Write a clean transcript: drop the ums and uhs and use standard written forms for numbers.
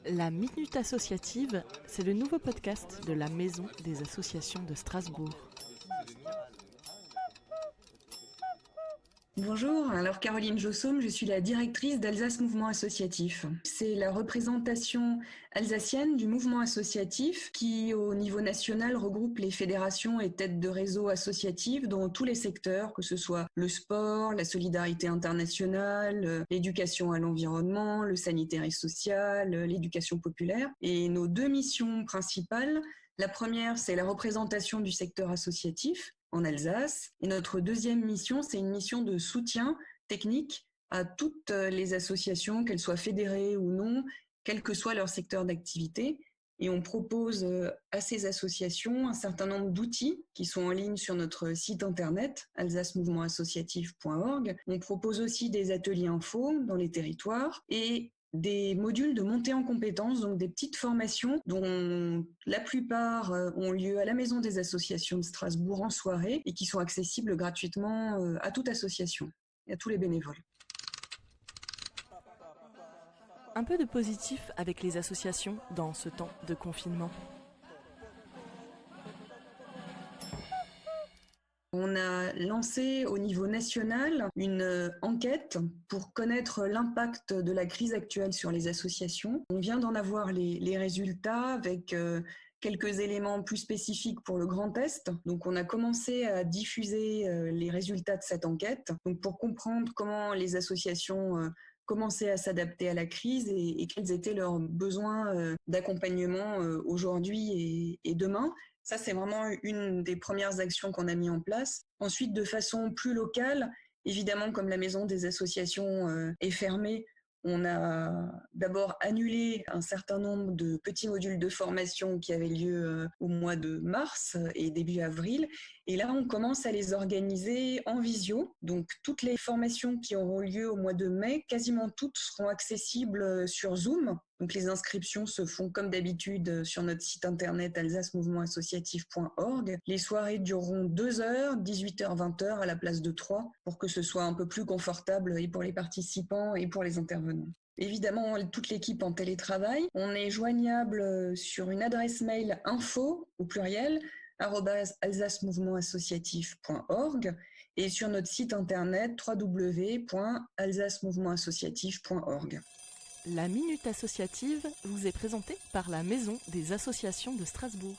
La Minute Associative, c'est le nouveau podcast de la Maison des Associations de Strasbourg. Bonjour, alors Caroline Jossaume, je suis la directrice d'Alsace Mouvement Associatif. C'est la représentation alsacienne du mouvement associatif qui, au niveau national, regroupe les fédérations et têtes de réseau associatives dans tous les secteurs, que ce soit le sport, la solidarité internationale, l'éducation à l'environnement, le sanitaire et social, l'éducation populaire. Et nos deux missions principales, la première, c'est la représentation du secteur associatif en Alsace. Et notre deuxième mission, c'est une mission de soutien technique à toutes les associations, qu'elles soient fédérées ou non, quel que soit leur secteur d'activité. Et on propose à ces associations un certain nombre d'outils qui sont en ligne sur notre site internet alsacemouvementassociatif.org. On propose aussi des ateliers info dans les territoires et des modules de montée en compétences, donc des petites formations dont la plupart ont lieu à la Maison des Associations de Strasbourg en soirée et qui sont accessibles gratuitement à toute association et à tous les bénévoles. Un peu de positif avec les associations dans ce temps de confinement. On a lancé au niveau national une enquête pour connaître l'impact de la crise actuelle sur les associations. On vient d'en avoir les résultats avec quelques éléments plus spécifiques pour le Grand Est. Donc on a commencé à diffuser les résultats de cette enquête donc pour comprendre comment les associations commençaient à s'adapter à la crise et quels étaient leurs besoins d'accompagnement aujourd'hui et demain. Ça, c'est vraiment une des premières actions qu'on a mis en place. Ensuite, de façon plus locale, évidemment, comme la Maison des Associations est fermée, on a d'abord annulé un certain nombre de petits modules de formation qui avaient lieu au mois de mars et début avril. Et là, on commence à les organiser en visio. Donc, toutes les formations qui auront lieu au mois de mai, quasiment toutes seront accessibles sur Zoom. Donc, les inscriptions se font comme d'habitude sur notre site internet alsacemouvementassociatif.org. Les soirées dureront 2 heures, 18h, 20h à la place de 3 pour que ce soit un peu plus confortable et pour les participants et pour les intervenants. Évidemment, toute l'équipe en télétravail. On est joignable sur une adresse mail info au pluriel @alsacemouvementassociatif.org et sur notre site internet www.alsacemouvementassociatif.org. La Minute Associative vous est présentée par la Maison des Associations de Strasbourg.